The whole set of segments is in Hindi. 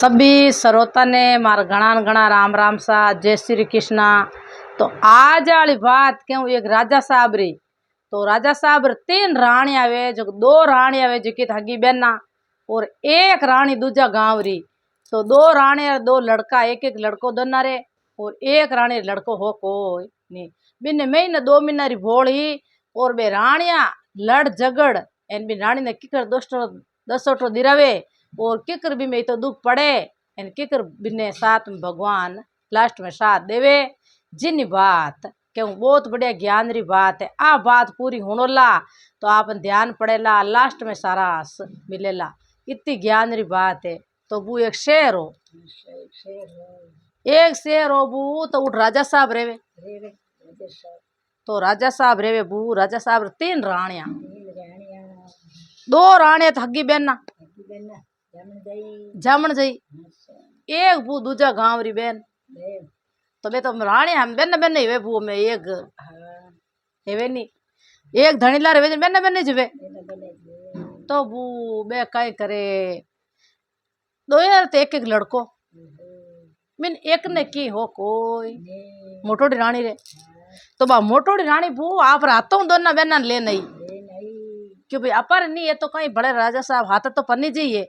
सभी श्रोता ने मार घना घना राम राम सा जय श्री कृष्णा। तो आज वाली बात क्यों एक राजा साहब री। तो राजा साहब तीन रानी आवे जो दो रानी आवे जो की हगी बहना और एक रानी दूजा गांव री। तो दो रानी और दो लड़का एक एक लड़को दोना रे और एक रानी लड़को हो कोई नहीं बिन महीने 2 महीना री भोली और बे रानिया लड़ झगड़ एन बी रानी ने किकर दसोटो दिरावे और किकर भी में तो दुख पड़े एन किकर बिने साथ में भगवान लास्ट में साथ देवे जिन बात क्यों बहुत बढ़िया ज्ञान री बात है। आ बात पूरी होनोला तो आप ध्यान पड़ेला लास्ट में सारा मिलेला इतनी ज्ञान री बात है। तो वो एक शेर हो बू तो उठ राजा साहब रेवे तो राजा साहब रेवे बू राजा साहब तीन रानिया दो रानिया तो हगी बहना जामन जाई एक बू दूजा गांव री बहन तो बे तो रानी हम बहन बहन ही वे बू में एक हेवे नी एक धनीला रे बहन बहन जीवे तो बू बे कई करे दो यार तो एक एक लड़को बिन एक ने की हो कोई मोटोड़ी रानी रे तो बा मोटोड़ी रानी बू आप रातों दोनों बहना ले नहीं क्यों भाई अपर नहीं है तो कहीं बड़े राजा साहब हाथ तो पन्नी चाहिए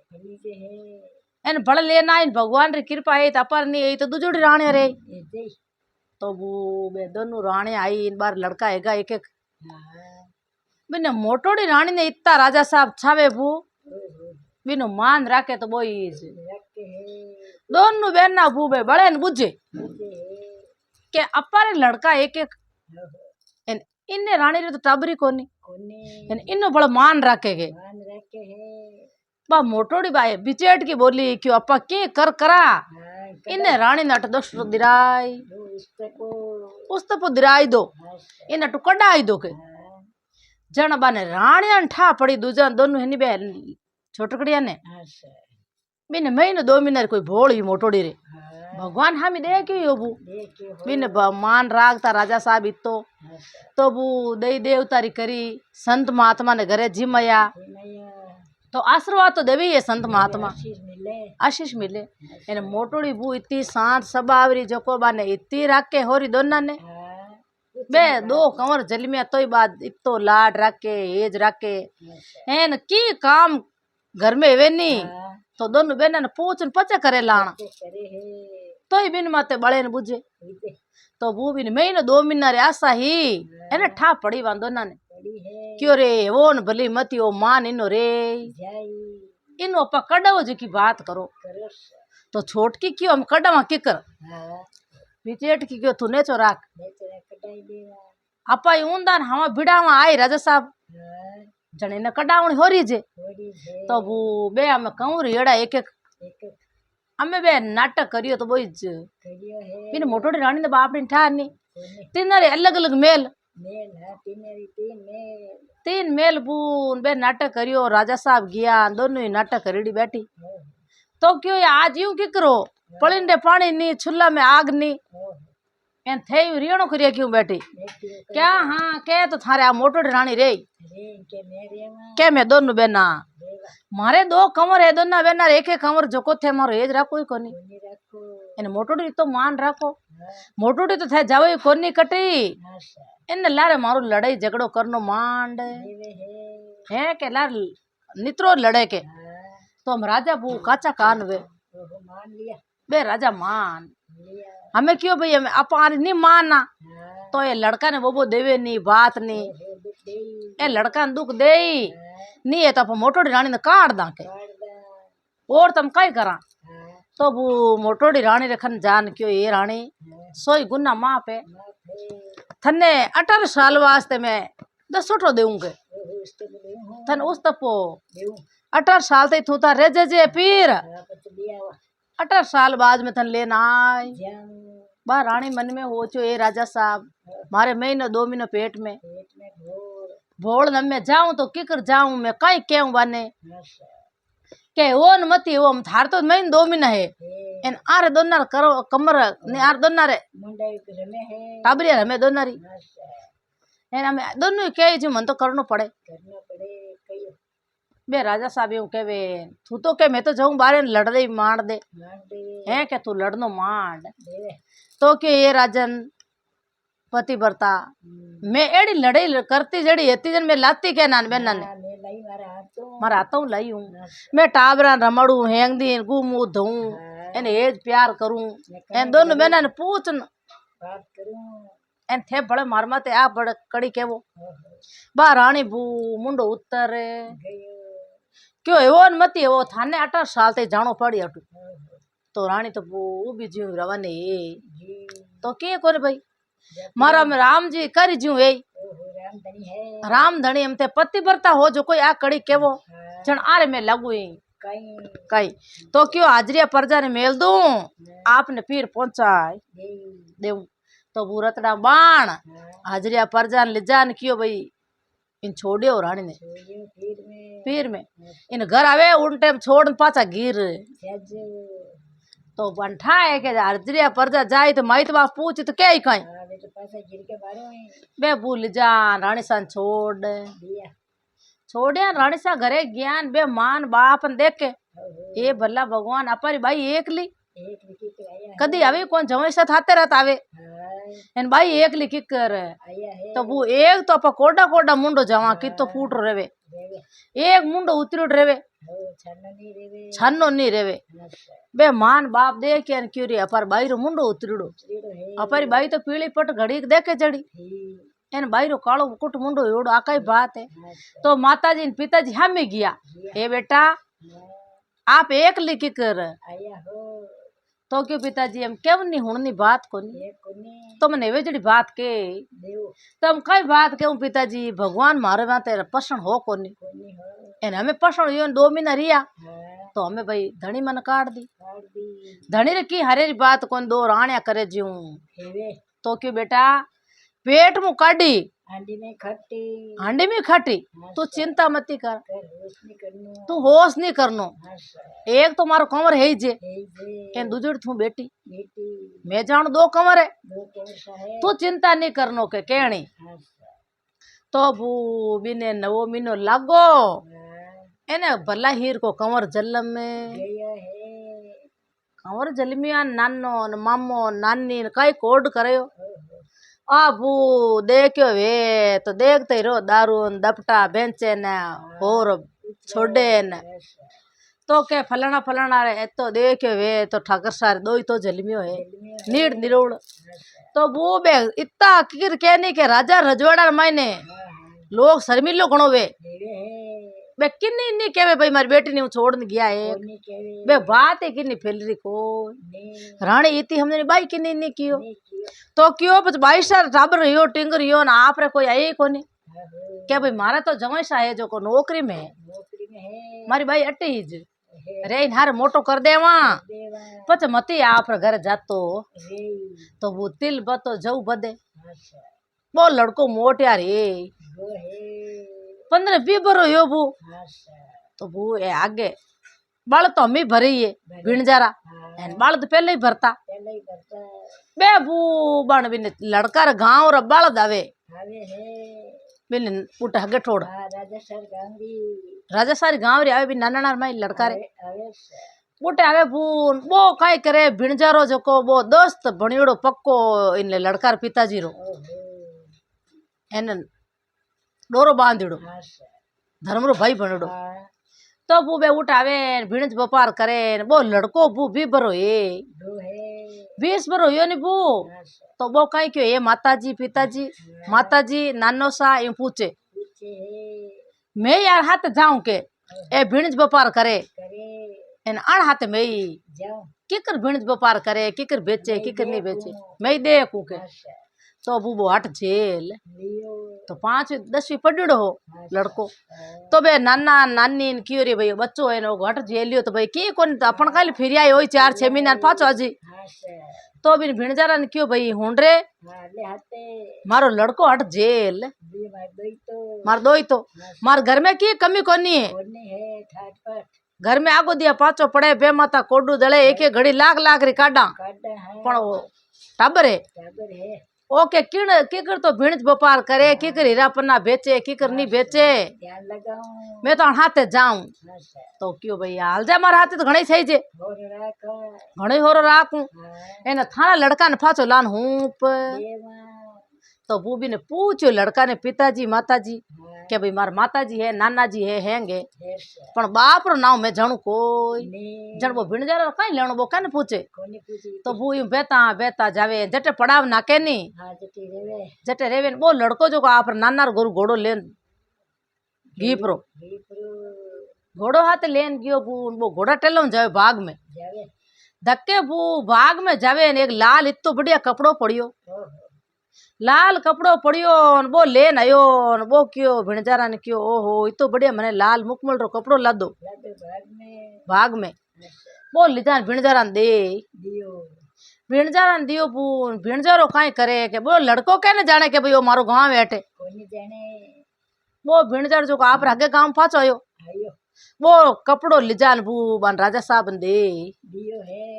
एन बड़े लेना इन भगवान री कृपा है तो अपर नहीं है तो दूजोड़ी रानी रे तो वो बे दोनों रानी आई इन बार लड़का हैगा एक एक बिन मोटोड़ी रानी ने इतना राजा साहब छावे बू बिनु मान राखे तो बोई दोनों बहना बू बे बड़े न बुझे के अपर लड़का एक एक इन्ने रानी रे तो टाबरी कोनी इन्नो बड़ा मान रखेगे बा मोटोड़ी बाई बिचेट की बोली क्यों अपा के कर करा इन्ने रानी नट दोष दिराई उस तो दिराई दो इन टू कडाई दो के जन बाने रानिया ठा पड़ी दूजा दोनों हिनी बे छोटकड़िया ने बिन महीने 2 महीने कोई भोड़ी मोटोड़ी रे भगवान हामी दे क्यों यो बू बिन मान रागता राजा साहब इतो तो बू दई देवतारी करी संत महात्मा ने घरे जिमया तो आशीर्वाद तो देवी है संत महात्मा आशीष मिले इन मोटोड़ी बू इतनी शांत स्वभावरी जोको बाने इतनी राखे होरी दोना ने बे 2 कंवर जलमिया तो बात इतो लाड राखे एज राखे एन की काम घर में वे नी तो दोनों बहना ने पूछ पचे करे लाना तो ही बिन माते बड़े ने बुझे तो वो बिन महीने 2 महीना रे आशा ही एने ठा पड़ी वा दोना ने क्यों रे वो न भली मती ओ मान इनो रे इनो अपा कड़ो जी की बात करो तो छोटकी क्यों हम कड़वा की कर बिचेट की क्यों तूने चो राख अपा ऊंदान हम भिड़ावा आई राजा साहब जने ने कडावणी हो रही जे तो वो बे हम कहूं रेड़ा एक एक हमें बे नाटक करियो तो बोई बिन मोटोड़ी रानी ने बाप ने ठा नहीं तीनरे अलग अलग मेल तीन मेल बून बे नाटक करियो राजा साहब गया दोनों ही नाटक करेड़ी बैठी तो क्यों आज यूं की करो पलिंडे पानी नहीं चुल्ला में आग नहीं एन थे रियणो करिया क्यों बैठी क्या हाँ के तो थारे आ मोटोड़ी रानी रे के मैं दोनों बहना मारे 2 कंवर है दोनों बहना एक एक कंवर जोको थे मारो एज राखो ही कोनी इन मोटोड़ी तो मान राखो मोटोड़ी तो थे जावे कोनी कटी इन लारे मारो लड़ाई झगड़ो करनो मांड है के लार नित्रो लड़े के तो हम राजा बू काचा कान वे बे राजा मान हमें क्यों भाई हमें अपार नहीं माना तो ये लड़का ने वो देवे नहीं बात नहीं ये लड़का ने दुख दे नहीं है तो आप मोटोड़ी रानी ने काट दा के और तुम कई करा तो वो मोटोड़ी रानी रखन जान क्यों ये रानी सोई गुना माँ पे थने 18 साल वास्ते मैं 10 देऊंगे थन उस तपो 18 साल तक तू ता रह जे पीर 18 साल बाद में थन लेना आई बा रानी मन में हो चो ए राजा साहब मारे महीने 2 महीने पेट में भोल न मैं जाऊं तो किकर जाऊं मैं कहीं क्यों बने के वो न मती वो थार तो महीने 2 महीने है इन आरे दोनर करो कमर ने आर दोनर टाबरिया हमें दोनरी एन हमें दोनों के जी मन तो करनो पड़े बे राजा साहब यूं कहवे तू तो के मैं तो जाऊं बारे लड़ दे मार दे है के तू लड़नो मांड तो के ये राजन पतिव्रता मैं एड़ी लड़ाई करती जड़ी हेती जन मैं लाती के नान बेना ने मारा हाथों लाई हूं मैं टाबरा रमड़ू हेंग दी घूमू धूं एने हेज प्यार करूं एन दोनों बेना ने पूछ बात करूं एन थे बड़े मार माते आ बड़े कड़ी केवो बा रानी बू मुंडो उतर क्यों एवो मती वो थाने 18 साल ते जानो पड़ी अटू तो रानी तो बू भी जीव रवाने तो के कोने भाई मारा में राम जी कर जू ए राम धनी हम ते पतिव्रता हो जो कोई आ कड़ी केवो जन आरे में लगू कई तो क्यों हाजरिया प्रजा ने मेल दूं आपने पीर पहुंचाए देऊ तो वो रतड़ा बाण हाजरिया प्रजा ने ले जान क्यों भाई इन छोड़ियो रानी ने पीर में इन घर आवे उन टाइम छोड़ पाचा गिर तो बंठा है के हाजरिया प्रजा जाए तो माई तो बाप पूछ तो क्या ही कहीं बे भूल जान रानी सान छोड़िया रानी सा घरे ज्ञान बे मान बाप देख के ये भला भगवान अपारी भाई एक ली कदी आवे कौन जवाई साथ आते रहता आवे एन भाई एक ली की कर तो वो एक तो अपा कोडा कोडा मुंडो जवा की तो फूट रेवे एक मुंडो उतरो रेवे छन्नो नहीं रेवे बे मान बाप देख के क्यों रे अपार भाई रो मुंडो उतरीडो अपारी भाई तो पीली पट घड़ी देखे जड़ी एन भाई रो कालो मुकुट मुंडो एवडो आकाई बात है तो माताजी ने पिताजी हमें गया ए बेटा आप एक लिखी कर तो क्यों पिताजी हम क्यों नहीं हुणनी बात कोनी तो मैंने वे जड़ी बात के तो हम कई बात के पिताजी भगवान मारे माते पसंद हो कोनी एन हमें पसंद यो 2 महीना रिया तो हमें भाई धनी मन काट दी धनी रे की हरे बात कौन 2 राणिया करे जू तो क्यों बेटा पेट मु काढ़ी हांडी में खटी तू चिंता मती कर तू होश नहीं करनो एक तो मारो कंवर है जे एन दूजड़ तू बेटी मैं जान 2 कंवर है तू चिंता नहीं करनो के कहणी तो बू बिने 9 महीनो लागो एने भला हीर को कंवर जलम में कंवर जलमिया नानो मामो नानी कई कोड करयो आबू देखो वे तो देखते ही रो दारू दपटा बेंचे न और छोड़े न तो के फलाना फलाना रे तो देखो वे तो ठाकर सारे 2 ही तो जलमियो है नीड़ निरोड़ तो वो बे इतना किर कहने के राजा रजवाड़ा मायने लोग शर्मिलो गणो वे बे किन्नी नहीं केवे भाई मारी बेटी ने छोड़ने गया है बे बात है किन्नी फैल रही को रानी इतनी हमने बाई किन्नी नहीं कियो तो क्यों बस 22 साल टाबर यो टिंगर यो ना आप रे कोई आई कोनी क्या भाई मारा तो जवाई सा है जो को नौकरी में मारी भाई अटीज रे हार मोटो कर देवा पछ मती आप घर जातो तो वो तिल बतो जऊ बदे वो लड़को मोटिया रे 15-20 बरो यो बू तो बू ए आगे बाल तो हम ही भरी है भिणजारा बाल तो पहले ही भरता बे बू बन बिन लड़का रे गांव रे बाल दावे बिन उठ हगे ठोड़ राजा सारी गांव रे आवे बिन नाना माई लड़का रे उठे आवे बून वो काई करे भिणजारो जको वो दोस्त भणियोड़ो पक्को इन लड़का रे पिताजी रो एन डोरो बांधड़ो धर्मरो भाई बनड़ो तो बू बे उठावे भिणज व्यापार करे वो लड़को बू 20 बरो है 20 बरो यो नी बू तो वो कहीं क्यों ये माताजी पिताजी माताजी नानो सा यूं पूछे मैं यार हाथ जाऊं के ए भिणज व्यापार करे इन अण हाथ में ही किकर भिणज व्यापार करे किकर बेचे किकर नहीं बेचे मैं देखूं के तो बूबो हट जेल तो 5-10वीं पढ़ो हो लड़को तो बे नाना नानी क्यों रे भाई बच्चो है नो हट जेल लियो तो भाई की कोन तो अपन काल फिर आई हो 4-6 महीना पाछो अजी तो बिन भिणजारा ने क्यों भाई हुन रे मारो लड़को हट जेल मार दो ही तो मार घर में की कमी कोनी है घर में आगो दिया पाचो पड़े बे माता कोडू दले एक घड़ी लाख री काडा पण वो टाबर है ओके किकर तो भिणज व्यापार करे, किकर हीरा पन्ना बेचे, किकर नहीं बेचे। ध्यान लगाऊं मैं तो हाथे जाऊं अच्छा तो क्यों भैया हाल जा मारा हाथे तो घणे सही जे और राख घणे होरो राखूं हाँ एने थाना लड़का ने फाचो लान हूप देवा तो बूबी ने पूछो लड़का ने पिताजी माताजी हाँ के भाई मार माताजी है नाना जी है हैंगे ऐसा पण बाप रो नाम मैं जाणू कोई ने जण वो भिण जा कई लेणो वो कने पूछे कोनी पूछी तो बू यूं बेता बेता जावे जटे पड़ाव नाके नी हाँ जटी रेवे जटे रेवे ने वो लड़को जो आप नाना रो गोरू घोड़ो लेन गीपरो भीपरू घोड़ो हाथ लेन गयो बू वो घोड़ा टेलो जावे बाग में जावे धक्के बू बाग में जावे ने एक लाल इतो बढ़िया कपड़ो पड़ियो ओहो लाल कपड़ो पड़ियो न वो लेन आयो न वो क्यों भिणजारा ने क्यों ओहो इतो बढ़िया मने लाल मुकमल रो कपड़ो लादो लादे भाग में अच्छा वो लिजान भिणजारा ने दे दियो भिणजारा ने दियो बून भिणजारो काई करे के वो लड़को कहने जाने के भाई वो मारो गांव बैठे कोनी जाने वो भिणजार जो आप आगे गांव पाछो आयो आयो वो कपड़ो लिजान बू बन राजा साहब ने दे दियो है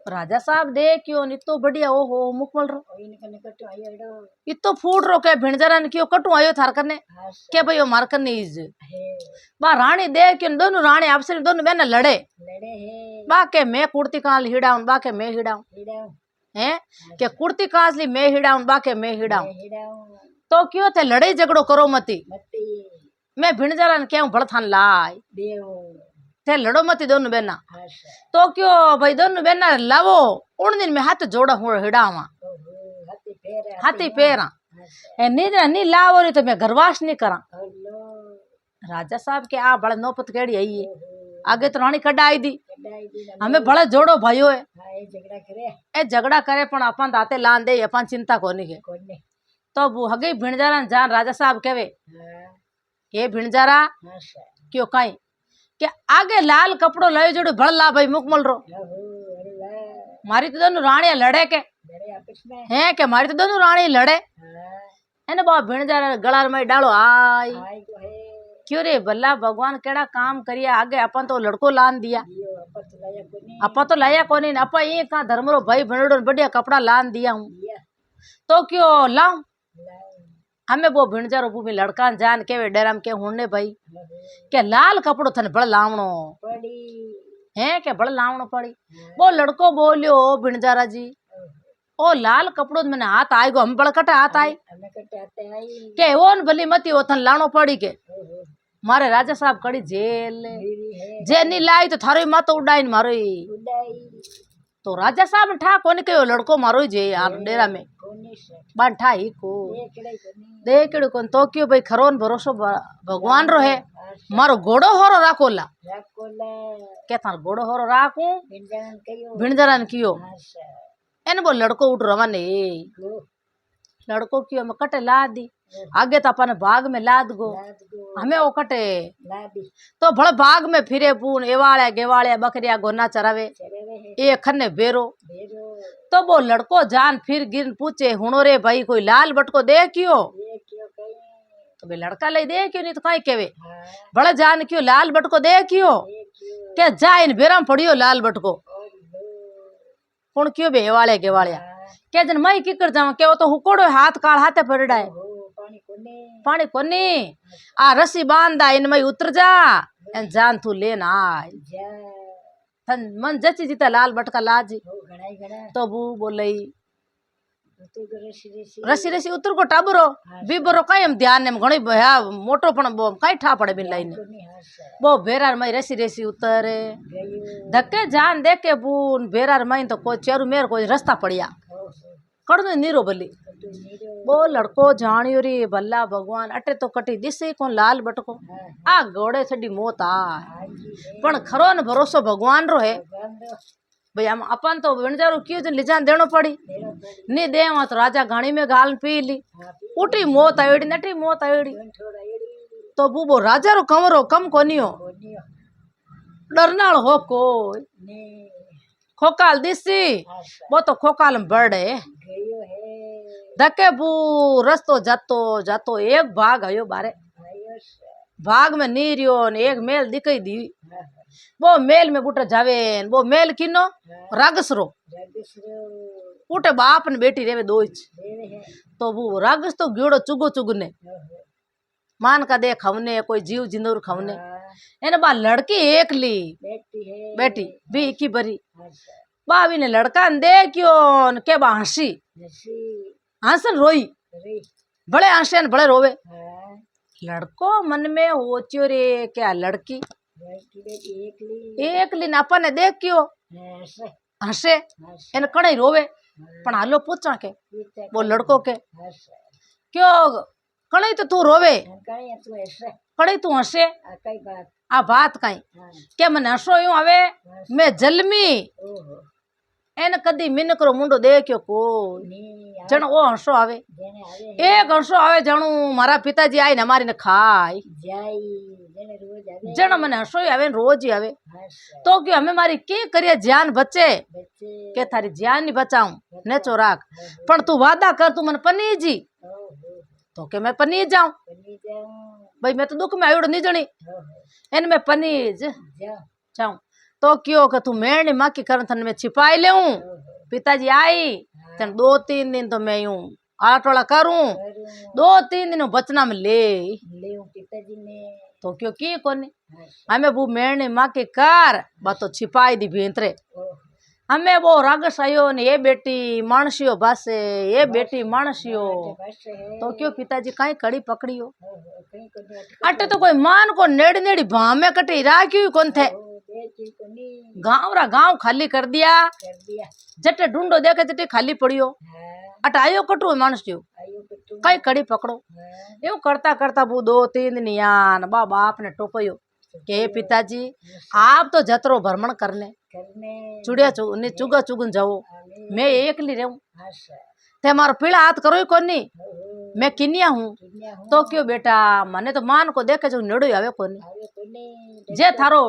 राजा साहब दे क्यों इतो बढ़िया ओहो मुकमल रो ओइन कने कटो आयो एडो इतो फूट रो के भिणजारा ने क्यों कटू आयो थार कने हाँ के भाई वो मार कने इज है बा रानी दे क्यों दोनों रानी आपस में दोनों बहन लड़े लड़े है बा के मैं कुर्ती काल हिड़ाऊं बा के मैं हिड़ाऊं हिडाऊ हैं के कुर्ती कासली मैं हिड़ाऊं बा के मैं हिड़ाऊं हिडाऊ तो क्यों थे लड़ाई झगड़ो करो मती मती मैं भिणजारा ने क्यों बड़ थान लाई देव थे लड़ो मती दोनों बहना अच्छा तो क्यों भाई दोनों बहना लावो उन दिन में हाथ जोड़ा हूँ हिड़ावा ओहो हाथी फेर हाथी पैरा अच्छा नहीं लावो नहीं तो मैं घरवास नहीं करा हेलो राजा साहब के आ बड़ा नौपत केड़ी आई है ओहो आगे तो रानी कड्डाई दी कडाई दी हमें बड़ा जोड़ो भाइयों है हाँ ये झगड़ा करे ए झगड़ा करे पण अपन दाते लान दे अपन चिंता कोनी के कोने तो वो हगे भिणजारा ने जान राजा साहब कहवे हाँ ये भिणजारा अच्छा क्यों काई के आगे लाल कपड़ो लयो जोड़ो भड़ ला भाई मुकमल रो ओहो अरे ला मारी तो दोनों रानियां लड़े के लड़े आपस में हैं के मारी तो दोनों रानी लड़े हाँ है ना बाप भिणजारा गलार में डालो आई आई तो है क्यों रे भला भगवान केड़ा काम करिया आगे अपन तो लड़को लान दिया दियो अपन तो लाया कोनी अपन तो लाया कोनी न अपन ये का धर्म रो भाई भणड़ो बढ़िया कपड़ा लान दिया हूँ दिया तो क्यों लाऊं लाओ हमें वो भिणजारो भूमि लड़का जान के डेराम के हुने भाई ओहो के लाल कपड़ो थने बड़ लावणो पड़ी है के बड़ लावणो पड़ी हाँ वो लड़को बोलियो भिणजारा जी ओहो ओ लाल कपड़ो मैंने हाथ आई गो हम बड़ कटे हाथ आई हमें कटाते आई के ओन भली मती ओ थन लाणो पड़ी के ओहो मारे राजा साहब कड़ी जेल मेरी है जे नहीं लाई तो थारो मातो उड़ाइन मारो ही उड़ाई तो राजा साहब ने ठा कोनी कयो लड़को मारो ही जे यार डेरा में कोनी से बान ठा ही को एकड़े कोनी देखेड़ो कोन तो क्यों भाई खरोन भरोसो भगवान रो है अच्छा मारो घोड़ो होरो राखोला राकोला के थार घोड़ो होरो राखूं बिंजन कयो भिणजरन कियो अच्छा एने वो लड़को उठ रवाने गो लड़को कियो मैं कटे ला दी आगे तो अपन बाग में लाद गो लाद गो हमें वो कटे लादी तो भड़ बाग में फिरे पून एवाड़े गेवाड़े बकरिया गोना चरावे चले रहे ए खन्ने बेरो भेरो तो वो लड़को जान फिर गिर पूछे हुनो रे भाई कोई लाल बटको दे क्यों ये क्यों कहीं तो भाई लड़का ले दे क्यों नहीं तो काई केवे हाँ बड़ा जान क्यों लाल बटको दे क्यों ये क्यों के जा इन बेरम पड़ियो लाल बटको और लो कौन क्यों बे एवाड़े गेवाड़िया हाँ के जन मई की कर जावा के वो तो हुकोड़ो हाथ काल हाथे पड़ड़ा है ओहो पानी कोने पानी कोनी आ रस्सी बांधा इन मई उतर जा एन जान तू लेना आय जा थन मन जची जीता लाल बटका लाजी हो घणाई घणा तो बू बोलई तू रसी रसी रसी रसी उतर को टाबरो बीबरो कई हम ध्यान ने घणी भया मोटो पण बो कई ठा पड़े बिन लाइन कोनी हासा वो भेरार मई रसी रसी उतरे गयो धक्के जान दे के बून भेरार मई तो कोई चेरू मेर कोई रास्ता पड़िया ओहो कड़नो नीरो बली तू नीरो वो लड़को जानियो रे भला भगवान अटे तो कटी दिसे को लाल बटको हाँ आ घोड़े छड़ी मौत आ आजी है पण खरो न भरोसो भगवान रो है गंदो भाई हम अपन तो विणजारू क्यों जन लिजान देनो पड़ी तेरा पड़ी नी दे तो राजा गाणी में गाल पी ली हाँ पी उठी मौत आयोड़ी नटी मौत आयोड़ी थोड़ा एड़ी तो बूबो राजा रो कमरो कम कोनियो कोनियो डरनाल हो कोई ने खोकाल दिसी हासा वो तो खोकाल में बड़े गयो है धक्के बू रस्तो जातो जातो एक भाग आयो बारे आयो सा भाग में नीरियो ने एक मेल दिखाई दी हाँ वो मेल में बुटर जावे वो मेल किनो रागसरो जगसरो उठे बाप ने बेटी रेवे दो देवे है तो वो रागस तो गियोड़ो चुगो चुगने ओहो मान का दे खवने कोई जीव जिंदूर खवने हाँ, एने बा लड़की एक ली बेटी है बेटी भी की बरी अच्छा बावी ने लड़का ने दे क्यों के बा हंसी नसी हंसन रोई रे बड़े हंसे ने बड़े रोवे हाँ लड़को मन में होच्यो रे क्या लड़की बेटी एक ली एक ली ने अपन ने देख क्यों ऐसे हंसे ऐसे एने कड़े रोवे पण हालो पूछा के वो लड़को के ऐसे क्यों कड़े तो तू रोवे कहीं तू ऐसे कड़े तू हंसे कई बात आ बात कई हाँ के मन हंसो यूं आवे मैं जलमी ओहो एने कदी मिनकरो मुंडो देख्यो को नी जण ओ हंसो आवे जेने आवे एक हंसो आवे जणू मारा पिताजी आई ने हमारी ने खाई जाई जेने रोज आवे जण मने हंसो ही आवे ने रोज ही आवे हंस तो क्यों हमें मारी के करिए जान बचे बच्चे के थारी जान नहीं बचाऊं ने चोराक पण तू वादा कर तू मन पनीजी ओहो तो के मैं पनीज जाऊं बनी जाऊं भाई मैं तो दुख में आयोड़ नहीं जणी ओहो इन में पनीज जाऊं जाऊं तो क्यों के तू मेणी माकी करन थन में छिपाई लेऊं ओहो पिताजी आई तन 2-3 दिन तो मैं यूं आटोला करूं करूं 2-3 दिन बचना में ले लेऊं पिताजी ने तो क्यों की कोनी हंस हमें वो मेणी माकी कर बा तो छिपाई दी भीतरे ओहो हमें वो रागस आयो ने ये बेटी मानसियो बासे ये बेटी मानसियो बस है तो क्यों पिताजी कहीं कड़ी पकड़ियो ओहो कहीं को नहीं अटे तो कोई मान को नेड़ी नेड़ी भाव में कटी राखी कौन थे ओहो बेटी को नहीं गांव रा गांव खाली कर दिया कर दिया जटे ढूंढो देखे जटे खाली पड़ियो हाँ अट आयो कटू मानसियो आयो को तुम कई कड़ी पकड़ो हाँ यूं करता करता वो 2-3 दिन यान बाप ने टोपयो के पिताजी आप तो जतरो भ्रमण करने करने चुड़िया चुगा चुगन जाओ आने मैं एकली रहूं हंस ते मारो पीड़ा हाथ करो ही कोनी ओहो मैं किनिया हूँ किन्या हूं तो क्यों बेटा मने तो मान को देखे जो नेड़ो ही आवे कोनी आवे को नहीं जे थारो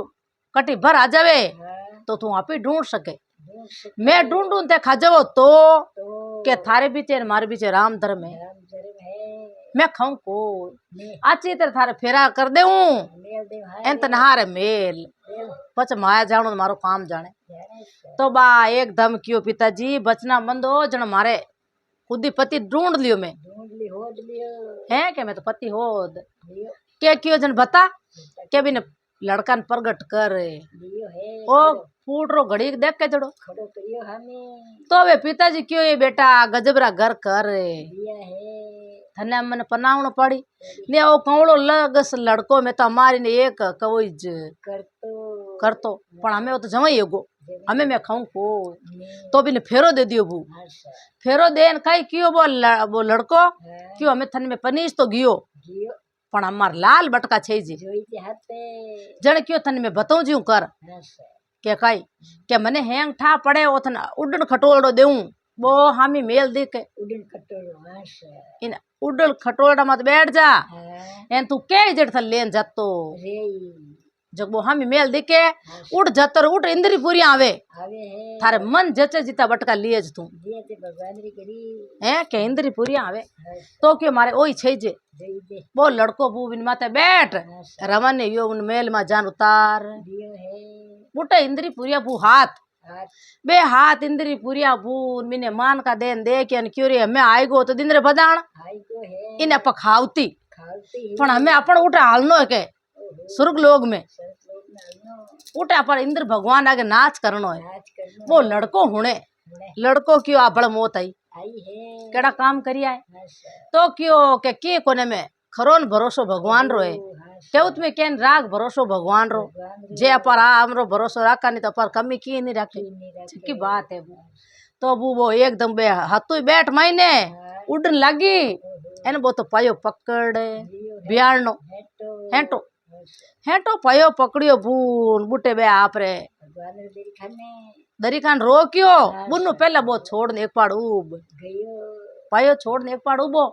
कटी भर आ जावे हाँ तो तू आप ही ढूंढ सके ढूंढ सकते मैं ढूंढूं ते खा जावो तो तो के थारे बीचे मारे बीचे राम धर्म है राम धर्म है मैं खाऊं को ने अच्छी तरह थारे फेरा कर देऊं मेल देव हाय एन तनहारे मेल मेल पछ माया जानो मारो काम जाने जाने से तो बा एकदम क्यों पिताजी बचना मंदो जन मारे खुद ही पति ढूंढ लियो मैं ढूंढ ली होद लियो है के मैं तो पति होद लियो के क्यों जन बता के भी ने लड़का ने प्रगट कर लियो है ओ फूट रो घड़ी देख के जड़ो खड़ो करियो हमें तो वे पिताजी क्यों ये बेटा गजबरा घर कर लिया है थने मन पनावण पड़ी ने ओ कौड़ो लगस लड़को में तो हमारी ने एक कवोज कर तो पण हमें वो तो जमा ही एगो हमें मैं खाऊं को तो भी ने फेरो दे दियो बू फेरो देन कई क्यों वो लड़को क्यों हमें थन में पनीस तो गियो गियो पण हमार लाल बटका छे जी जोई ते हाथे जण क्यों थन में बताऊं जी कर हंस के कई के मने हेंग ठा पड़े ओ थन उडन खटोलड़ो देऊं वो हामी मेल दी के उड़न कटोरो हंस इन उडल खटोलड़ा मत बैठ जा हाँ एन तू के जड़ थल लेन जतो रे जब वो हामी मेल दी के उठ जतर उठ इंद्री पूरी आवे आवे है थारे मन जचे जीता बटका लिए तू दिए ते भगवान री करी है के इंद्री पूरी आवे हंस तो क्यों मारे ओई छे जे जोई दे वो लड़को बू बिन माते बैठ हंस रमन ने यो उन मेल में जान उतार दियो है बूटे इंद्री पूरिया बू हाथ हाथ बे हाथ इंद्री पूरिया बून मिने मान का देन दे के क्यों रे हमें आएगो तो दिन रे बजाण आई को है इने पखावती खालती है पण हमें अपन उठे हालनो है के स्वर्ग लोग में संत लोग नालनो उठे अपन इंद्र भगवान आगे नाच करनो है नाच करनो वो लड़को हुणे हुणे लड़को क्यों आ बड़ मौत आई आई है केड़ा काम करिया है हंस तो क्यों के कोने में खरोन भरोसो भगवान रो है हंस केउत में केन राग भरोसो भगवान रो भगवान री जे अपर आ हमरो भरोसो राखा नहीं तो अपर कमी की नहीं राखे नहीं रखे की बात है वो तो वो एकदम बे हतु बैठ मायने उड़न लगी एन वो तो पायो पकड़ लियो बियाणनो हेटो हेंटो हंस हेंटो पायो पकड़ियो बून बूटे बे आप रे भगवान री देरी खाने दरिकान रोक्यो बुन्नु पहला वो छोड़ ने एक पाड़ उब गयो पायो छोड़ ने एक पाड़ उबो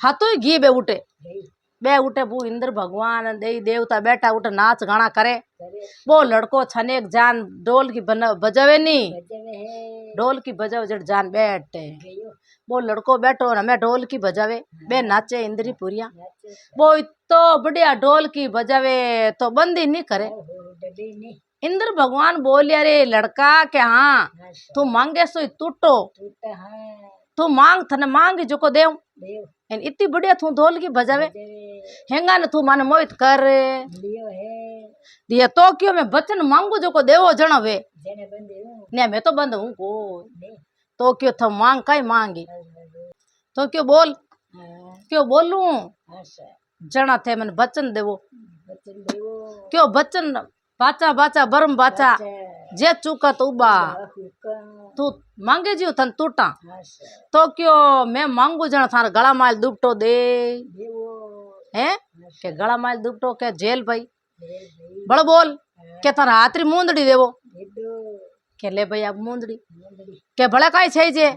हतु घी बे उठे गई बे उठे बू इंद्र भगवान देवी देवता बैठा उठे नाच गाना करे करे वो लड़को छनेक जान ढोल की बजावे नी बजवे है ढोल की बजावे जट जान बैठे गयो वो लड़को बैठो और हमें ढोल की बजावे बे नाचे इंद्री पुरिया नाचे वो इतो बढ़िया ढोल की बजावे तो बंदी नहीं करे ओहो डबे नहीं इंद्र भगवान बोलिया रे लड़का के हाँ अच्छा तू मांगे सो टूटो टूटा हाँ तू मांग थने मांगी जो को देव देव एन इतनी बढ़िया तू ढोल की बजावे जरे हेंगा न तू माने मोहित कर लियो है दिया तो क्यों मैं बचन मांगू जो को देवो जणवे जेने बंदे हूँ ने मैं तो बंद हूँ को ने तो क्यों थम मांग कई मांगी हाँ तो क्यों बोल क्यों बोलूं अच्छा जणा थे मन बचन देवो बच्चन देवो क्यों बचन बाचा बाचा बरम बाचा जे चूका तो उबा तू मांगे जियो थन टूटा अच्छा तो क्यों मैं मांगू जणा थार गला माल दुपटो दे देवो हैं के गला माल दुपटो के जेल भाई दे भाई बड़ बोल के थार हाथरी मूंदड़ी देवो देदो के ले भाई अब मूंदड़ी मुंदड़ी के भले काई छे जे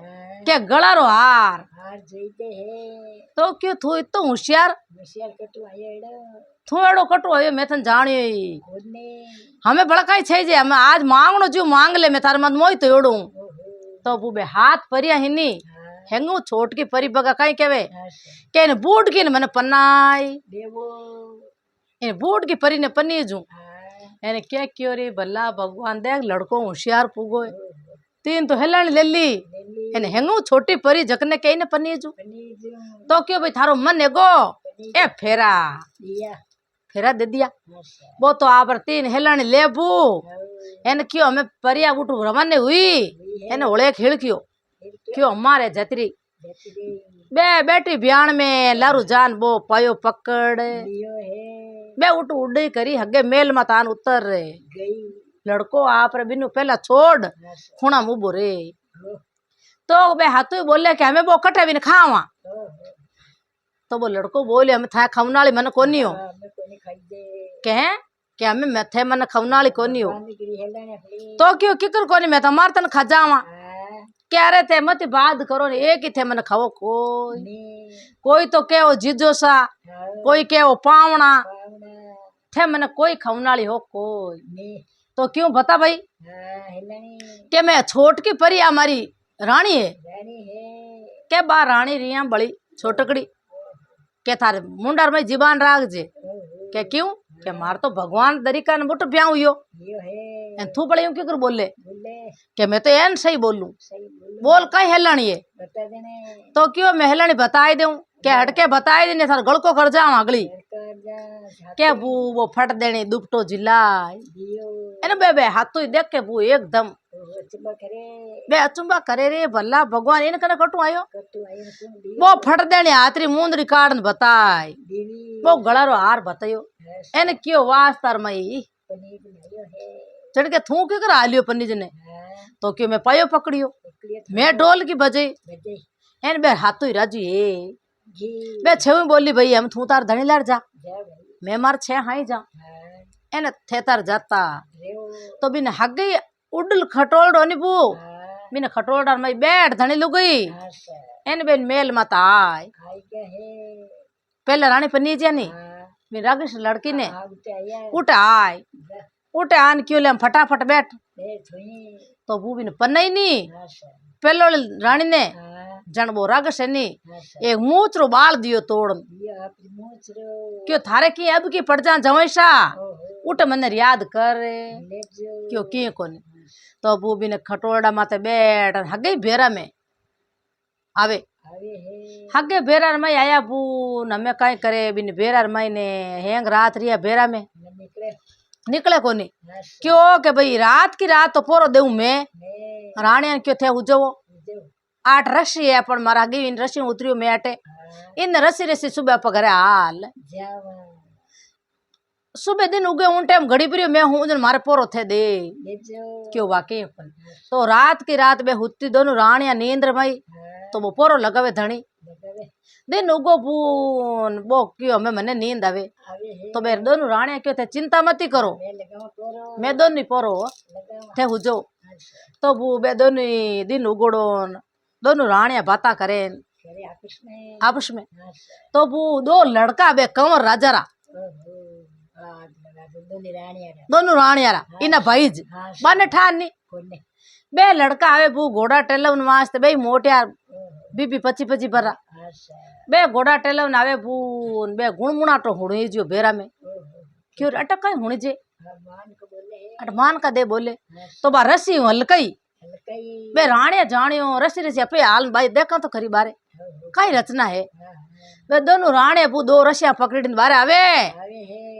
के गला रो हार हार जोईते है तो क्यों तू इतो होशियार होशियार कटु आयो तू एड़ो कटो है मैं थन जानियो होने हमें भड़काई छे जे हमें आज मांगनो जो मांग ले मैं थार मत मोई तो एड़ू ओहो तो बूबे हाथ परिया हिनी हाँ हेंगू छोट की परी बगा काई केवे अच्छा के ने बूढ़ की ने मने पन्नाई देवो इन बूढ़ की परी ने पन्नी जू हाँ एने क्या क्यों रे भला भगवान देख लड़को होशियार पुगो ओहो तीन तो हेलण ले ली लेली एने हेंगू छोटी परी जकने कई ने पन्नी जू पनीर जो तो क्यों भाई थारो मन एगो ए फेरा दिया फेरा दे दिया अच्छा वो तो आबर तीन हेलण लेबू और एने क्यों हमें परिया उठू रवाने हुई एने ओले खिड़कियो क्यों हमारे जतरी जैसे दे बे बेटी ब्याण में लारू जान बो पायो पकड़ लियो है बे उठ उड़ी करी हगे मेल मतान उतर रे गई लड़को आप रे बिनु पहला छोड़ अच्छा खुणा मुबो रे हो तो बे हाथू बोले कि हमें वो कटे बिन खावा हो तो वो लड़को बोले हमें था खवनाली मन कोनी हो मैं कोनी खाई दे कहे कि हमें मथे मन खवनाली कोनी हो बांध गिरी हेला ने अपनी तो क्यों किकर कोनी मैं तो मारतन खा जावा हाँ क्या रे थे मत बात करो ने एक ही थे मन खाओ कोई ने कोई तो के वो जीजो सा हाँ कोई के वो पावना पावना थे मन कोई खवनाली हो कोई ने तो क्यों बता भाई हाँ हेला ने के मैं छोट की परी हमारी रानी है रानी है के बा रानी रिया बड़ी छोटकड़ी के थारे मुंडार में जीवान राख जे ओहो के क्यों के मार तो भगवान दरिका ने बुट ब्याह हुयो लियो है एन थू बड़े क्यों कर बोले बोले के मैं तो एन सही बोलूं सही बोलो बोल कहीं हेलणी है बता देने तो क्यों मैं हेलणी बताई दूं के हटके बताई देने थार गड़को कर जाऊं अगली लड़का जा के बू वो फट देने दुपटो जिलाई दियो एने बे हाथों ही देख के बू एकदम ओहो चुम्बा करे बे अचुंबा करे रे भला भगवान इन कने कटू आयो कट्टू आई ने तुम दियो वो फट देने हाथरी मुंदरी काढ़ बताई दीवी वो गला रो हार बतायो एने क्यों वास्तार मई पनीर बनायो है चढ़ के थू के कर आलियो पन्नी जने हाँ तो क्यों मैं पायो पकड़ियो पकड़िए मैं डोल की बजे बजे एन बे हाथों ही राजू ये घी बे छेवी बोली भई हम थू तार धनी लार जा जा भाई मैं मार छे हाई जा हाँ एने थे तार जाता रेव तो बिन हगे उडल खटोल नी बू हाँ बिन खटोल मई बैठ धनी लुगई अच्छा एन बेन मेल मत आय आई क्या है पहले रानी पन्नी जानी हाँ बिन रागिश लड़की ने हाँ उठे आया उठ आय जा उठ आन क्यों ले हम फटाफट बैठ ले थोई तो बू बिन पन्नई नी अच्छा पहलो रानी ने हाँ जन वो रागश है नी अच्छा एक मूचरो बाल दियो तोड़ ये अपनी मूछ रो क्यों थारे की अब की पड़ जा जवैसा ओहो उठ मन याद कर ले जो क्यों की कोने तो बू बिन खटोड़ा माते बैठ हगे बेरा में आवे आवे है हगे बेरा में आया बून हमें कहीं करे बिन बेरा में ने हेंग रात रिया बेरा में न निकले निकले कोनी अच्छा क्यों के भाई रात की रात तो पोरो देऊ मैं ने राणिया क्यों थे उजवो जो 8 रसी है पण मारा गी इन रसी उतरियो मैं अटे हाँ इन रसी रसी सुबह पकड़े हाल जावा सुबह दिन उगे उन टाइम घड़ी पिरियो मैं हूं जन मारे पोरो थे दे ले जो क्यों वाकई अपन तो रात की रात बे हुत्ती दोनों राणिया नींद मई हाँ तो वो पोरो लगावे धणी लगावे दिन उगो बून वो क्यों हमें मने नींद आवे आवे है तो बे दोनों राणिया क्यों थे चिंता मती करो मैं लगाऊं तोरो मैं दोनों पोरो लगावा थे हुजो अच्छा तो बू बे दोनों दिन उगोड़ो दोनों राणिया बाता करे करे आपस में आपस में अच्छा तो बू दो लड़का बे कंवर राजारा ओहो आग लगा दो दो निरानी आ दोनों राणियारा इना भाईज हाँ बाने ठान नी कोने बे लड़का आवे बू घोड़ा टेलवन वास्ते बे मोटियार ओहो बीबी 25 भरा अच्छा बे घोड़ा टेलवन आवे बून बे गुणमुणाटो हुणी जो बेरा में ओहो क्यों अटक कई हुणी जे हाँ, मान को बोले है। अट मान का दे बोले तो बा रसी हलकई हल्कई। बे राणे जानियो रसी रसी अपे हाल भाई देखा तो खरी बारे कई रचना है हाँ, वे दोनों राणे बू दो रसिया पकड़ी बारे आवे आवे है।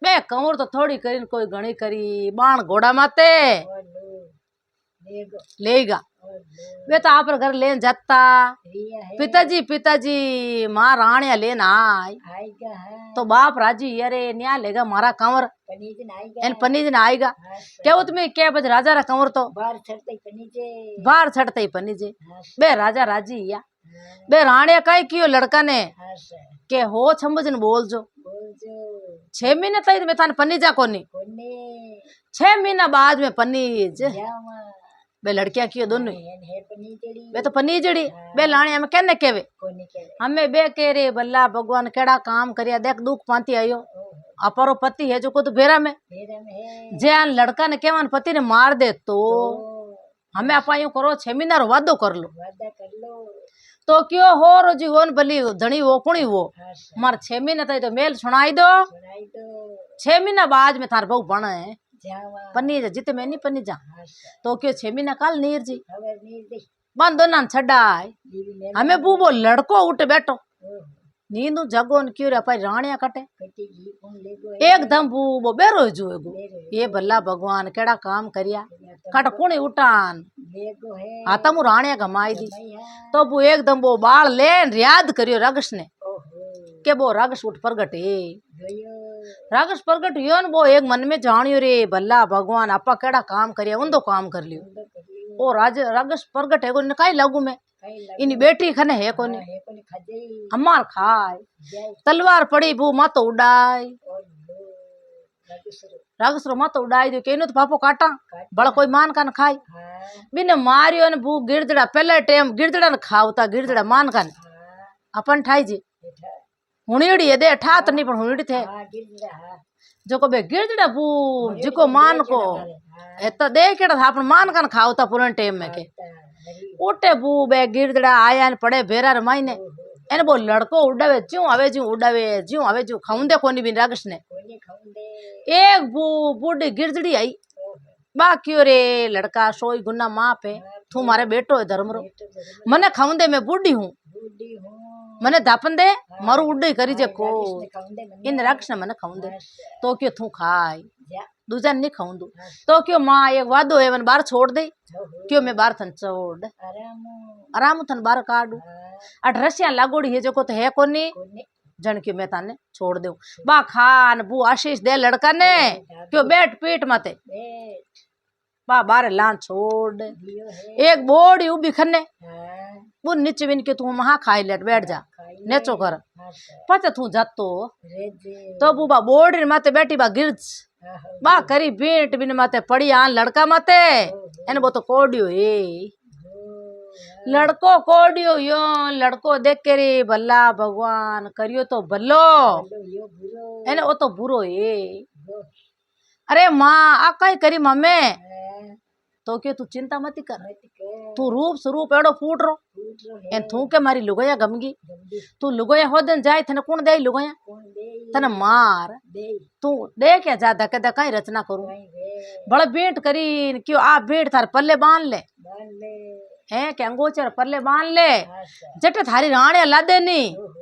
बे कंवर तो थोड़ी करी कोई घणी करी बाण घोड़ा माते और लो देखो लेगा और लो वे तो आप घर लेन जाता रिया है। पिताजी माँ राणिया लेन आय आएगा है। तो बाप राजी अरे न्या लेगा मारा कंवर पनीजन आएगा। एन पन्नी दिन आएगा हाँ, क्या तुम्हें क्या बज राजा रा कंवर तो बाहर चढ़ते ही पनीजे। बाहर चढ़ते ही पन्नी जे हाँ, बे राजा राजी या हाँ, बे राणिया कई कियो लड़का ने हाँ, के हो छम्बजन बोल जो बोल जो 6 महीने तक मैं थाने पन्नी जा कोनी कोने 6 महीना बाद में पनीज जावा बे लड़किया कियो दोनों ही। है पनीजड़ी। बे तो पनीज जड़ी बे लाणी हमें कहने केवे कोने के लिए। हमें बे के रे बल्ला भगवान केड़ा काम करिया देख दुख पाती आयो अपरो पति है जो को तो बेरा में मेरा में है। जे आन लड़का ने केवान पति ने मार दे तो तो हमें आपा यूं करो 6 महीना रो वादो कर लो वादा कर लो। तो क्यों हो रोजी होन भली धनी वो कुणी वो हाँ, मार 6 महीने तक तो मेल सुनाई दो सुनाई दो 6 महीना बाद में थार बहु बण है जावा। पन्नी जा जिते मैं नहीं पन्नी जा हाँ, तो क्यों 6 महीना काल नीर जी खबर नहीं दी। बन दोना छड़ाई दीदी ने हमें बू वो लड़को उठ बैठो ओह, नींदू जगो न क्यों रे पाई राणिया कटे कटी घी कौन ले गो। एकदम बू वो बेरो जुएगो ले ये भला भगवान केड़ा काम करिया तो कट कुणी उठान ले गो है। आता मु राणिया गमाई दी भैया। तो वो एकदम वो बाल लेन याद करियो रगस ने ओहो के वो रगस उठ प्रगट है गयो। रागस प्रगट यो न वो एक मन में जानियो रे भला भगवान आपा केड़ा काम करिया उन्दो काम कर लियो उंदो करियो। ओ रागस प्रगट है को काई लागू में कई लगे। इनी बेटी खने है कोनी है कोनी खजई। हमार खाए जय तलवार पड़ी बू मातो उड़ाई और लो रगसरो। रागस रो मातो उड़ाई दो केनो तो पापो काटा बड़ा कोई मान कान खाई हाँ, बिने मारियो न बू गिरजड़ा पहले टाइम गिरजड़ा न खावता गिरजड़ा मान कान हाँ, अपन ठाई जी बेटा। हुणीड़ी है दे ठात नहीं पण हुणीड़ी थे हाँ, गिर रहा। जो को बे गिरजड़ा बू जिको मान को हाँ, एता दे केड़ा था अपन मान कान खावता पुराने टाइम में के हरी। उठे बू बे गिरजड़ा आया न पड़े बेरा रे मायने एने बो लड़को उड़ावे ज्यों आवे ज्यों आवे ज्यों खाउंदे कोनी बिन रागस ने कोनी खाऊंदे। एक बू बूढ़ी गिरजड़ी आई बा क्यों रे लड़का सोई गुना माँ पे तू मारे बेटो है धर्मरो मने खाउंदे मैं बूढ़ी हूँ बूढ़ी हूँ। मने दापन दे मारू उड़े करी जे को रागस ने खाऊंदे मने। इन रागस ने मने खाउंदे अच्छा, तो क्यों तू खाई जा। दूजा नहीं खाऊंदू तो क्यों माँ एक वादो है मन बाहर छोड़ दे ओहो, क्यों मैं बाहर थन छोड़ आराम। आराम थन बाहर काटू हाँ, अठ रसिया लागोड़ी है जो को तो है कोनी कोनी। जन के मैं ताने छोड़ दू बा खान बू आशीष दे लड़का ने क्यों बैठ पीठ माते बैठ। बा बारे लान छोड़ दियो है। एक बोड़ी उबी खन्ने हाँ, वो नीचे बिन के तू वहां खाई लेट बैठ जा खाई ले। नेचो कर अच्छा, पचा तू जातो रे जे। तो बूबा बोड़ी माते बैठी बा गिरज आहो, बा करी बीट बिन माते पड़ी आन लड़का माते एने वो तो कोडियो ए हो, लड़को कोडियो यो लड़को देख के रे भला भगवान करियो तो भलो बोलो यो बुरो। एने वो तो बुरो ए हो, अरे माँ आ कई करी मम्मे हाँ, तो क्यों तू चिंता मत कर मत कर। तू रूप स्वरूप एड़ो फूट रो फूट रो है। एन थू के मारी लुगोया गमगी जल्दी तू लुगोया हो दिन जाए थने कौन दे लुगोया कौन दे। तने मार दे तू दे क्या जा धके धकाई रचना करूं वहीं रे। बड़ा भेंट करी क्यों आप भेंट थार पल्ले बांध ले बांध ले। हैं क्या अंगोचर पल्ले बांध ले अच्छा, जटे थारी राणे लादे नी ओहो,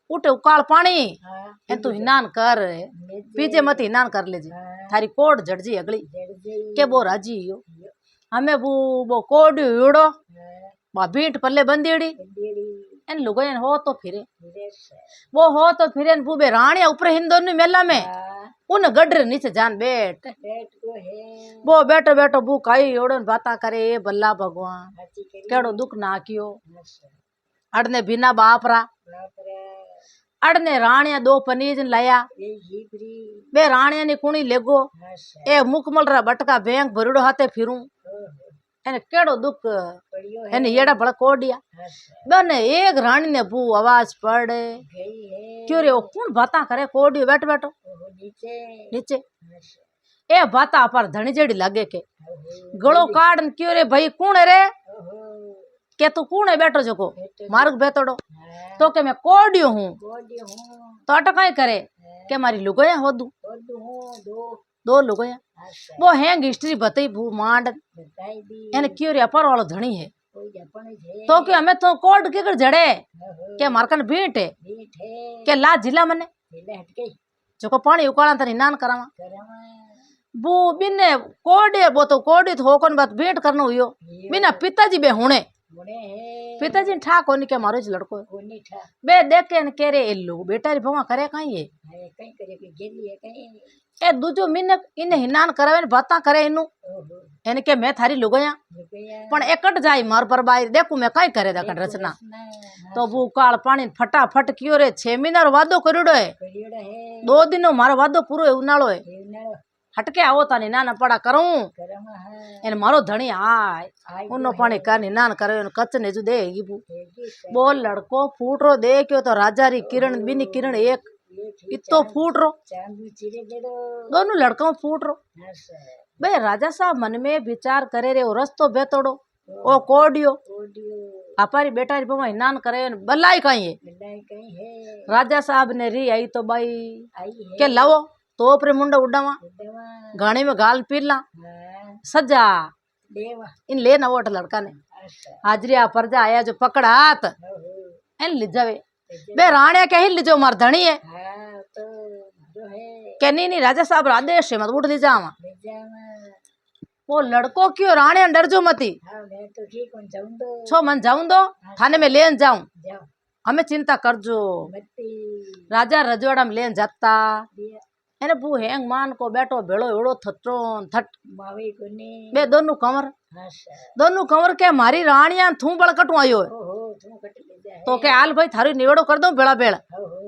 उठे उकाल पानी हाँ, एन तू हिनान कर ले जे। पीछे मत हिनान कर ले जी हाँ, थारी कोट झड़जी अगली जड़ जे। के वो राजी यो हमें वो कोड उड़ो हाँ, बा भेंट पल्ले बंदेड़ी बंदेड़ी। एन लुगोयन हो तो फिरे फिरे से। वो हो तो फिरे बूबे राणिया ऊपर हिंदोन मेला में हाँ, उन गडर नीचे जान बैठ बैठ को है। वो बैठो बैठो बू खाई ओड़न बाता करे ए बल्ला भगवान हाथी करी। केड़ो दुख ना कियो अच्छा, अड़ने बिना बाप रा बाप रे। अड़ने राणिया दो पनीज लाया ये जीपरी। बे राणिया ने कुणी लेगो अच्छा, ए मुकमल रा बटका बैंक भरड़ो हाथे फिरूं ओहो, एने केड़ो दुख पड़ियो है। एने येड़ा बड़ा कोडिया अच्छा, बने एक रानी ने बू आवाज पड़े गई है। क्यों रे वो कौन बाता करे कोडियो बैठ बैठो ओहो, नीचे। नीचे अच्छा, ए बाता पर धनी जेड़ी लागे के ओहो, गलो काट क्यों रे भाई कौन है रे ओहो, के तू कौन है बैठो जको बैठो। मार्ग बेतड़ो हाँ, तो के मैं कोडियो हूँ गोदी हूँ। तो अटकाई करे के मारी लुगोया हो दू गोद हूँ दो। दो लुगाया अच्छा वो हैंग हिस्ट्री बताई भू मांड बताई दी एने क्यों रे अपर वालो धनी है कोई अपन है तो कि हमें तो कोड के कर जड़े हो के मारकन भीट है बीट है के ला जिला मने ले हट गई जो को पानी उकाला तनी नान करावा करवा बू बिने कोडे वो तो कोडी तो होकन बात भेंट करनो हुयो बिना पिताजी बे हुणे मुड़े है पिताजी ने ठा कोनी के मारो जी लड़को है। कोनी ठा बे देख के न केरे एल्लू बेटा री भवा करे काई है है कहीं करे के गेली है कहीं ए दूजो मिने इने हिनान करावे ने बाता करे इनु ओहो एने के मैं थारी लुगाया रुपया पण एकट जाई मार पर बाई देखू मैं काई करे दकन रचना तो बू काल पानी फटाफट कियो रे 6 महीना रो वादो करियोडो है करियोड़ा है 2 दिन मारो वादो पूरो है उनाळो है एवना हटके आवो तानी नाना पड़ा करूं करवा है एने मारो धणी आय आई उन्नो पानी कानी नान करे कच ने जु देगी बू देगी बोल लड़को फूट रो देखियो तो राजा री किरण बिनी किरण एक इतो फूट रो चांदू चिरे दे दो दोनों लड़कों फूट रो अच्छा बे राजा साहब मन में विचार करे रे ओ रस्तो बेतोड़ो ओ कोडियो ऑडियो अपारी बेटा री बमा हिनान करे न बलाई काई है मिलाई कहीं है राजा साहब ने री आई तो बाई आई है के लाओ तो अपने मुंडा उड़ावा देवा गाड़ी में गाल पीला हाँ सजा देवा इन ले ना वोट लड़का ने अच्छा हाजरिया परजा आया जो पकड़ हाथ ओहो इन ले जावे बे राणे के ही ले जो मर धणी है हाँ तो जो है के नहीं राजा साहब रा आदेश है मत उठ ले जावा ले जावा वो लड़को क्यों राणे डर जो मती हाँ मैं तो ठीक हूँ जाऊँ तो छो मन जाऊं दो थाने में लेन जाऊं जाओ हमें चिंता कर जो मत्ती राजा रजवाड़ा में लेन जाता दिया एने बू हैंग मान को बैठो भेड़ो एड़ो थट्रो थट मावे कोने बे दोनों कंवर अच्छा दोनों कंवर के मारी राणिया थू बड़ कटू आयो है ओहो तुम कट ले जा तो के आल भाई थारी निवेड़ो कर दो बेड़ा बेड़ ओहो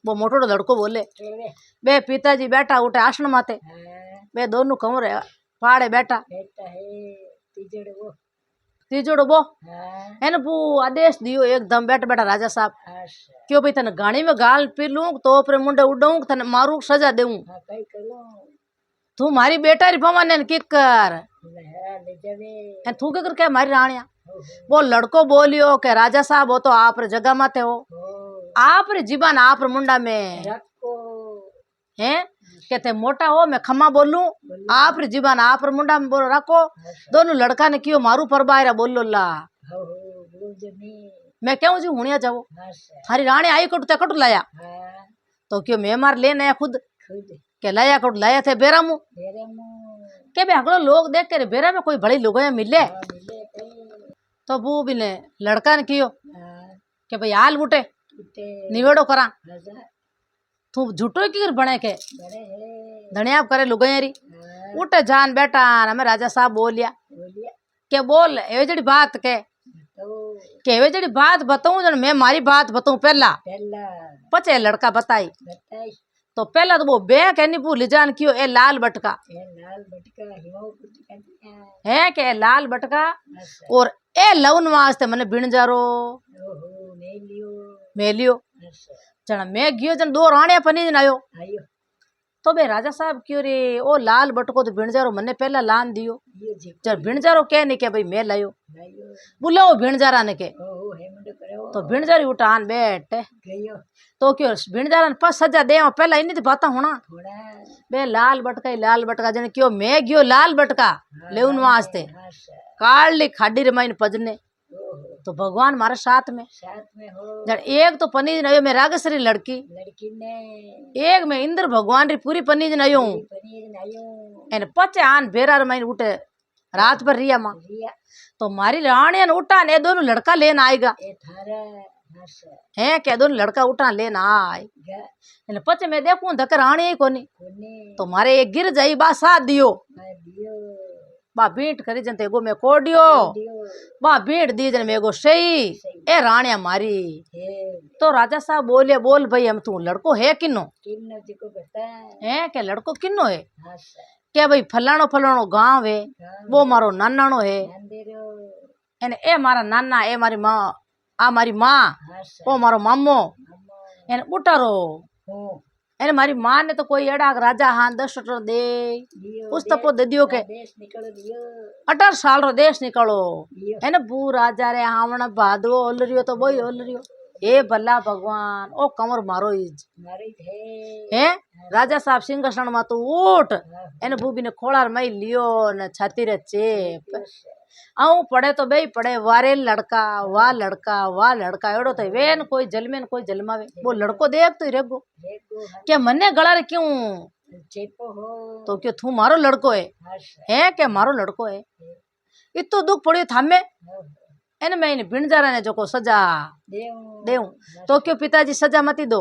वो मोटो लड़को बोले केवे बे पिताजी बैठा उठे आसन माते हाँ बे दोनों कंवर है, पाड़े बैठा बेटा है तीजड़ वो तीजोड़ो बो हाँ एने बू आदेश दियो एकदम बैठ बैठा राजा साहब अच्छा क्यों भाई तने गाड़ी में गाल पी लूं तो अपने मुंडे उड़ाऊं तने मारू सजा देऊं हाँ कई करूँ तू मारी बेटा री भवान ने की कर ले जावे एन तू के कर के मारी राणिया ओहो वो लड़को बोलियो के राजा साहब हो तो आप रे जगह माते हो हो आप रे जीवन आप रे मुंडा में रखो हैं कहते मोटा हो मैं खम्मा बोलूं आप रे जीवन आप रे मुंडा में बोलो रखो दोनों लड़का ने कियो मारू परबायरा बोलो ला ओहो बोल जमी मैं क्यों जी हुनिया जाओ अच्छा थारी राणी आई कटू ते कटू लाया हाँ तो क्यों मैं मार लेने आया खुद खुद के लाया कटू लाया थे बेरा मुँह तेरे मुँह के बे हगड़ो लोग देख के रे बेरा में कोई बड़ी लोग मिले हाँ मिले कहीं तो वो भी ने लड़का ने कियो हाँ के भाई हाल बूटे कुत्ते निवेड़ो करा राजा तू झूठो की बने के बड़े है धनिया करे लुगायरी हाँ उठे जान बेटा हमें राजा साहब बोलिया बोलिया के बोल एवे जड़ी बात के तो एवे जड़ी बात बताऊं जन मैं मारी बात बताऊं पहला पहला पचे लड़का बताई बताई तो पहला तो वो बे कहनी भूल जान कियो ए लाल बटका ये लाल बटका हिमाओ कुछ कहते है के लाल बटका अच्छा और ए लवन वास्ते मने बिन जारो ओहो नहीं लियो मेलियो अच्छा जन मैं गियो जन दो राणिया पनी जन आयो आयो तो बे राजा साहब क्यों रे ओ लाल बटको तो बिणजारो मने पहला लान दियो ये जी जब बिणजारो कह नहीं के भाई मैं लायो लायो बुलाओ बिणजारा ने के ओहो हेमंड करो तो बिणजारी उठान बैठ गयो तो क्यों बिणजारा ने पास सजा दे पहला इन्हीं तो बाता होना थोड़ा बे लाल बटका ही लाल बटका जन क्यों मैं गियो लाल बटका लेउन वास्ते अच्छा काल ली खाडी रे माइन पजने ओहो तो भगवान मारे साथ में साथ में हो जन एक तो पनीज नयो मैं रागसरी लड़की लड़की ने एक में इंद्र भगवान री पूरी पनीज नयो पनीर नायो एने पचे आन बेरा माइन उठे रात भर रिया माँ रिया तो मारी राणी ने उठा ने दोनों लड़का लेन आएगा ए थारा अच्छा है क्या दोनों लड़का उठा लेन आए गा एने पचे मैं देखूं धक राणी ही कोनी कोने तो मारे एक गिर जाई बा साथ दियो मैं दियो बा बीट करी जन तेगो मैं कोडियो दियो बा बीट दी जन मेगो सही ए राणिया मारी हे तो राजा साहब बोले बोल भाई हम तू लड़को है किन्नो किन्नो जी को बता है क्या लड़को किन्नो है अच्छा क्या भाई फलानो फलानो गांव है वो मारो नानानो है अंधेरो एने ए मारा नाना ए मारी माँ आ मारी माँ अच्छा ओ मारो मामो अम्मा एने उठारो हो एने मारी माँ ने तो कोई एड़ा राजा हाँ 10 टो दे दियो उस तपो दे दियो के देश निकलो दियो 18 साल रो देश निकलो दियो एने बू राजा रे हावण भादो ओलरियो तो बोई ओलरियो हे भला भगवान ओ कमर मारो ईज मारी थे हे राजा साहब सिंहासन में तो उठ एने बूबी ने खोलार मई लियो ने छाती रे चेप आऊं पड़े तो बे पड़े वारे लड़का वाह लड़का एड़ो तो वेन कोई जलमेन कोई जलमावे वो लड़को देख तो रेगो देखो क्या मन्ने गला रे क्यों चेपो हो तो क्यों तू मारो लड़को है क्या मारो लड़को है इतो दुख पड़ियो थामे एने मैं इन भिणजारा ने जो को सजा देऊ तो क्यों पिताजी सजा मती दो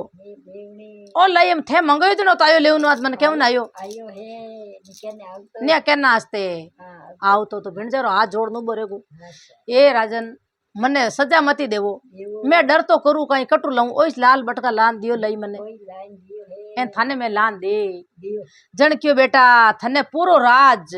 ओ लई एम थे मंगायो तो तो आयो लेवन आज मन केवन आयो आयो है निकने आवतो ने केना आस्ते हां आव तो भिणजारो हाथ जोड़नु बोरेगो ए राजन मने सजा मती देवो मैं डर तो करू कहीं कटू लाऊं ओइस लाल बटका लान दियो लई मने कोई लाइन दियो है एन थाने में लान दे दियो जण क्यों बेटा थने पूरो राज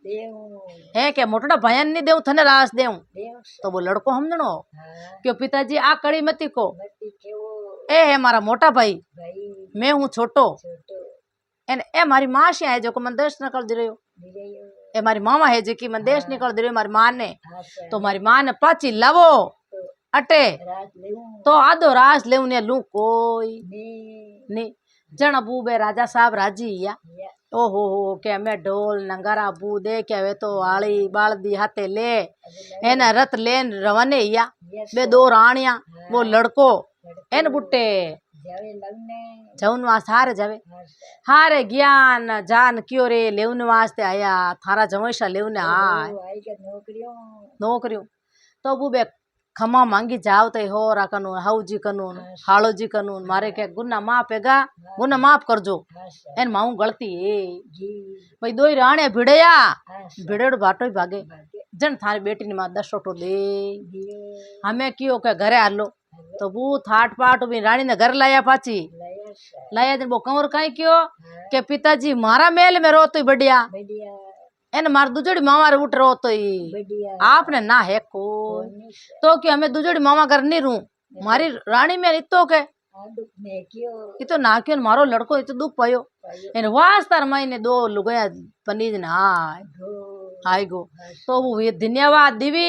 देऊ है के मोटड़ा भयन नहीं देऊ थने राज देऊ देऊ तो वो लड़को समझणो हां क्यों पिताजी आ कड़ी मती को मती केवो ए है मारा मोटा भाई भाई मैं हूँ छोटो छोटो एन ए मारी माँ से है जो को मन देश निकल दे रहो दियो ए मारी मामा है जो कि मन देश निकल दे रही मारी माँ ने अच्छा तो मारी माँ ने पाची लावो अटे रात लेऊ तो आधो राज लेऊ ने लू कोई नी नहीं जण अबू बे राजा साहब राजी या या ओहो हो के मैं ढोल नंगारा बू दे के वे तो आली बालदी हाथे ले एने रथ लेन रवाने या बे दो रानिया वो लड़को एन बुट्टे जावे लगने जौन वास्ते हारे जावे हारे ज्ञान जान क्यों रे लेवन वास्ते आया थारा जमैसा लेवने आय आई के नौकरियों नौकरियों तो अबू बे खमा मांगी जाव तो हो रा कानून हाउ जी कानून हाड़ो जी कानून मारे के गुना माफ हैगा गुना माफ करजो अच्छा एन माऊ गलती है जी भाई दो ही राणे भिड़या अच्छा भिड़ेड़ बाटो ही भागे भाग्य जन थारी बेटी ने मां 10 टोटो दे दियो हमें कियो के घरे हालो तो बू थाट पाट भी रानी ने घर लाया पाची लया सा लाया जन वो कंवर कहीं क्यों के पिताजी मारा मेल में रो तो बढ़िया बढ़िया एन मार दुजड़ी मामा रे उठ रो तो ही बढ़िया आपने ना है कोई तो कि हमें दुजड़ी मामा घर नहीं रू मारी रानी में इतो के दुख ने क्यों इतो ना क्यों मारो लड़को इतो दुख पायो पायो इन वास्तार महीने 2 लुगाया पनीज ना धो आई गो तो वो ये धन्यवाद दीवी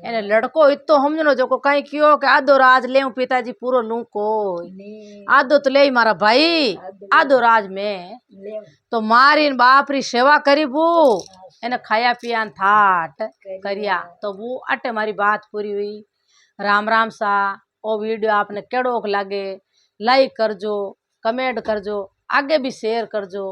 एने लड़को इतो हमजनो जो को कहीं क्यों के आधो राज ले पिताजी पूरो लू को नी आधो तो ले मारा भाई आधो राज में ले तो मारी बाप री सेवा करी बू एने खाया पिया थाट करिया तो वो अटे मारी बात पूरी हुई राम राम सा ओ वीडियो आपने केड़ो लागे लाइक करजो कमेंट करजो आगे भी शेयर करजो।